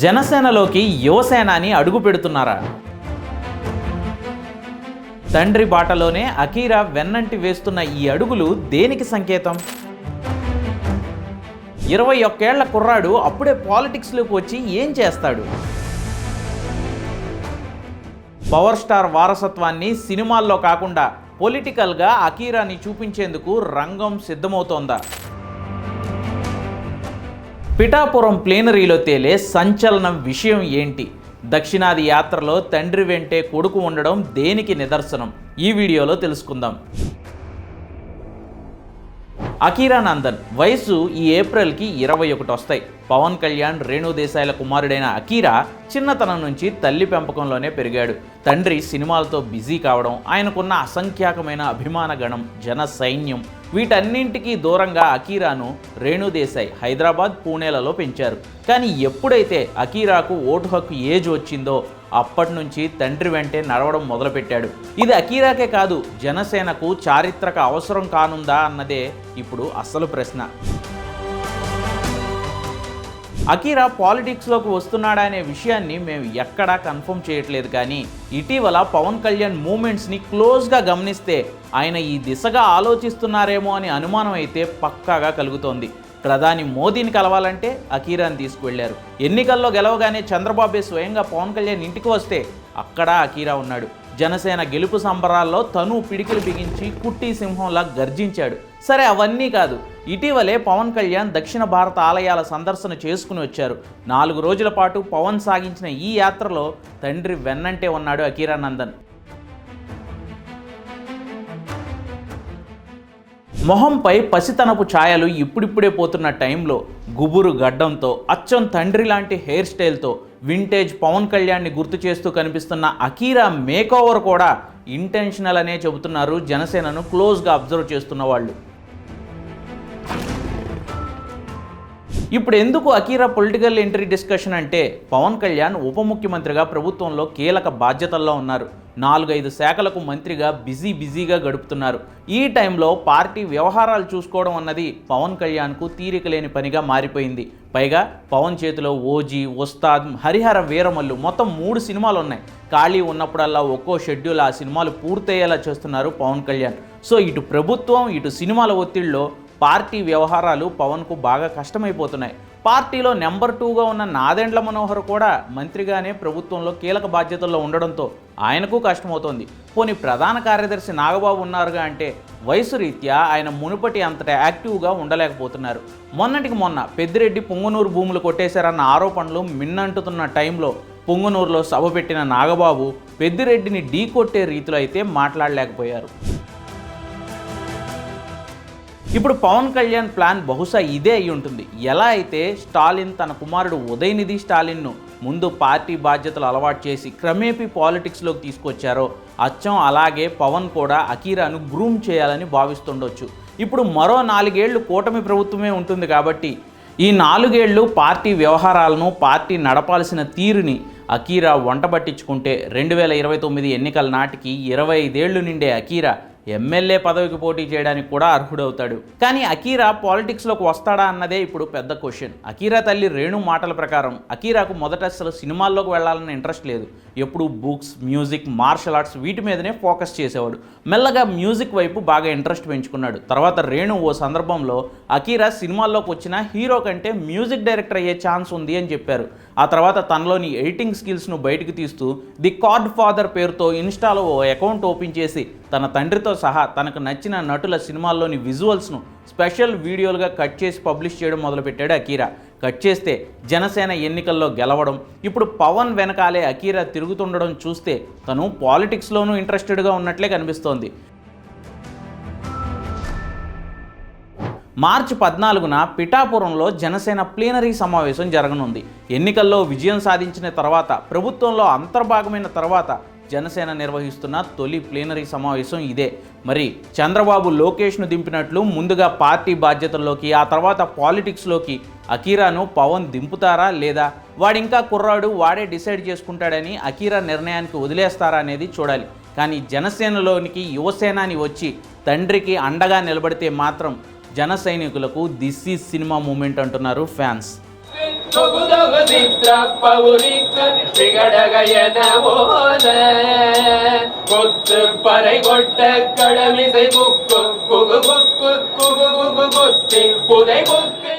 జనసేనలోకి యువసేనాని అడుగు పెడుతున్నారా? తండ్రి బాటలోనే అకీరా వెన్నంటి వేస్తున్న ఈ అడుగులు దేనికి సంకేతం? 21 ఏళ్ల కుర్రాడు అప్పుడే పాలిటిక్స్లోకి వచ్చి ఏం చేస్తాడు? పవర్ స్టార్ వారసత్వాన్ని సినిమాల్లో కాకుండా పొలిటికల్గా అకీరాని చూపించేందుకు రంగం సిద్ధమవుతోందా? పిఠాపురం ప్లేనరీలో తేలే సంచలనం విషయం ఏంటి? దక్షిణాది యాత్రలో తండ్రి వెంటే కొడుకు ఉండడం దేనికి నిదర్శనం? ఈ వీడియోలో తెలుసుకుందాం. అకీరా నందన్ వయసు ఈ ఏప్రిల్కి 21 వస్తాయి. పవన్ కళ్యాణ్, రేణు దేశాయ్ల కుమారుడైన అకీరా చిన్నతనం నుంచి తల్లి పెంపకంలోనే పెరిగాడు. తండ్రి సినిమాలతో బిజీ కావడం, ఆయనకున్న అసంఖ్యాకమైన అభిమాన గణం, జన సైన్యం, వీటన్నింటికీ దూరంగా అకీరాను రేణు దేశాయ్ హైదరాబాద్, పూణేలలో పెంచారు. కానీ ఎప్పుడైతే అకీరాకు ఓటు హక్కు ఏజ్ వచ్చిందో అప్పటి నుంచి తండ్రి వెంటే నడవడం మొదలుపెట్టాడు. ఇది అకీరాకే కాదు, జనసేనకు చారిత్రక అవసరం కానుందా అన్నదే ఇప్పుడు అసలు ప్రశ్న. అకీరా పాలిటిక్స్లోకి వస్తున్నాడా అనే విషయాన్ని మేము ఎక్కడా కన్ఫర్మ్ చేయట్లేదు. కానీ ఇటీవల పవన్ కళ్యాణ్ మూమెంట్స్ని క్లోజ్గా గమనిస్తే ఆయన ఈ దిశగా ఆలోచిస్తున్నారేమో అని అనుమానం అయితే పక్కాగా కలుగుతోంది. ప్రధాని మోదీని కలవాలంటే అకీరాని తీసుకువెళ్లారు. ఎన్నికల్లో గెలవగానే చంద్రబాబే స్వయంగా పవన్ కళ్యాణ్ ఇంటికి వస్తే అక్కడ అకీరా ఉన్నాడు. జనసేన గెలుపు సంబరాల్లో తను పిడికిలు బిగించి కుట్టి సింహంలా గర్జించాడు. సరే, అవన్నీ కాదు, ఇటీవలే పవన్ కళ్యాణ్ దక్షిణ భారత ఆలయాల సందర్శన చేసుకుని వచ్చారు. 4 రోజుల పాటు పవన్ సాగించిన ఈ యాత్రలో తండ్రి వెన్నంటే ఉన్నాడు అకీరా నందన్. మొహంపై పసితనపు ఛాయలు ఇప్పుడిప్పుడే పోతున్న టైంలో గుబురు గడ్డంతో, అచ్చం తండ్రి లాంటి హెయిర్ స్టైల్తో వింటేజ్ పవన్ కళ్యాణ్ని గుర్తు చేస్తూ కనిపిస్తున్న అకీరా మేకోవర్ కూడా ఇంటెన్షనల్ అనే చెబుతున్నారు జనసేనను క్లోజ్గా అబ్జర్వ్ చేస్తున్న వాళ్ళు. ఇప్పుడు ఎందుకు అకీరా పొలిటికల్ ఎంట్రీ డిస్కషన్ అంటే, పవన్ కళ్యాణ్ ఉప ముఖ్యమంత్రిగా ప్రభుత్వంలో కీలక బాధ్యతల్లో ఉన్నారు. 4-5 శాఖలకు మంత్రిగా బిజీగా గడుపుతున్నారు. ఈ టైంలో పార్టీ వ్యవహారాలు చూసుకోవడం అన్నది పవన్ కళ్యాణ్కు తీరిక లేని పనిగా మారిపోయింది. పైగా పవన్ చేతిలో ఓజీ, ఉస్తాద్, హరిహర వీరమల్లు మొత్తం 3 సినిమాలు ఉన్నాయి. ఖాళీ ఉన్నప్పుడల్లా ఒక్కో షెడ్యూల్ ఆ సినిమాలు పూర్తయ్యేలా చేస్తున్నారు పవన్ కళ్యాణ్. సో ఇటు ప్రభుత్వం, ఇటు సినిమాల ఒత్తిడిలో పార్టీ వ్యవహారాలు పవన్కు బాగా కష్టమైపోతున్నాయి. పార్టీలో నెంబర్ 2గా ఉన్న నాదెండ్ల మనోహర్ కూడా మంత్రిగానే ప్రభుత్వంలో కీలక బాధ్యతల్లో ఉండడంతో ఆయనకు కష్టమవుతోంది. పోనీ ప్రధాన కార్యదర్శి నాగబాబు ఉన్నారుగా అంటే వయసు రీత్యా ఆయన మునుపటి అంతటా యాక్టివ్గా ఉండలేకపోతున్నారు. మొన్నటికి మొన్న పెద్దిరెడ్డి పొంగనూరు భూములు కొట్టేశారన్న ఆరోపణలు మిన్నంటుతున్న టైంలో పొంగనూరులో సభ పెట్టిన నాగబాబు పెద్దిరెడ్డిని ఢీకొట్టే రీతిలో అయితే మాట్లాడలేకపోయారు. ఇప్పుడు పవన్ కళ్యాణ్ ప్లాన్ బహుశా ఇదే అయి ఉంటుంది. ఎలా అయితే స్టాలిన్ తన కుమారుడు ఉదయనిధి స్టాలిన్ను ముందు పార్టీ బాధ్యతలు అలవాటు చేసి క్రమేపీ పాలిటిక్స్లోకి తీసుకొచ్చారో, అచ్చం అలాగే పవన్ కూడా అకీరాను గ్రూమ్ చేయాలని భావిస్తుండొచ్చు. ఇప్పుడు మరో 4 ఏళ్లు కూటమి ప్రభుత్వమే ఉంటుంది కాబట్టి ఈ 4 ఏళ్లు పార్టీ వ్యవహారాలను, పార్టీ నడపాల్సిన తీరుని అకీరా వంట పట్టించుకుంటే 2029 ఎన్నికల నాటికి 25 ఏళ్లు నిండే అకీరా ఎమ్మెల్యే పదవికి పోటీ చేయడానికి కూడా అర్హుడవుతాడు. కానీ అకీరా పాలిటిక్స్లోకి వస్తాడా అన్నదే ఇప్పుడు పెద్ద క్వశ్చన్. అకీరా తల్లి రేణు మాటల ప్రకారం అకీరాకు మొదట అసలు సినిమాల్లోకి వెళ్ళాలన్న ఇంట్రెస్ట్ లేదు. ఎప్పుడు బుక్స్, మ్యూజిక్, మార్షల్ ఆర్ట్స్ వీటి మీదనే ఫోకస్ చేసేవాడు. మెల్లగా మ్యూజిక్ వైపు బాగా ఇంట్రెస్ట్ పెంచుకున్నాడు. తర్వాత రేణు ఓ సందర్భంలో అకీరా సినిమాల్లోకి వచ్చిన హీరో కంటే మ్యూజిక్ డైరెక్టర్ అయ్యే ఛాన్స్ ఉంది అని చెప్పారు. ఆ తర్వాత తనలోని ఎడిటింగ్ స్కిల్స్ను బయటకు తీస్తూ ది గాడ్ ఫాదర్ పేరుతో ఇన్స్టాలో ఓ అకౌంట్ ఓపెన్ చేసి తన తండ్రితో సహా తనకు నచ్చిన నటుల సినిమాల్లోని విజువల్స్ను స్పెషల్ వీడియోలుగా కట్ చేసి పబ్లిష్ చేయడం మొదలుపెట్టాడు అకీరా. కట్ చేస్తే జనసేన ఎన్నికల్లో గెలవడం, ఇప్పుడు పవన్ వెనకాలే అకీరా తిరుగుతుండడం చూస్తే తను పాలిటిక్స్లోనూ ఇంట్రెస్టెడ్గా ఉన్నట్లే కనిపిస్తోంది. మార్చి 14న పిఠాపురంలో జనసేన ప్లీనరీ సమావేశం జరగనుంది. ఎన్నికల్లో విజయం సాధించిన తర్వాత, ప్రభుత్వంలో అంతర్భాగమైన తర్వాత జనసేన నిర్వహిస్తున్న తొలి ప్లీనరీ సమావేశం ఇదే. మరి చంద్రబాబు లోకేష్ను దింపినట్లు ముందుగా పార్టీ బాధ్యతల్లోకి, ఆ తర్వాత పాలిటిక్స్లోకి అకీరాను పవన్ దింపుతారా లేదా, వాడింకా కుర్రాడు, వాడే డిసైడ్ చేసుకుంటాడని అకీరా నిర్ణయానికి వదిలేస్తారా అనేది చూడాలి. కానీ జనసేనలోనికి యువసేనాని వచ్చి తండ్రికి అండగా నిలబడితే మాత్రం జన సైనికులకు దిస్ ఈజ్ సినిమా మూమెంట్ అంటున్నారు ఫ్యాన్స్. தொகுதொகு சித்திரப்பவுரிக்கு திகடகையன போல கொத்து பறை கொட்ட கடமிசை குக்கு குகு குக்கு குகு குகு குத்தி புதை குக்கு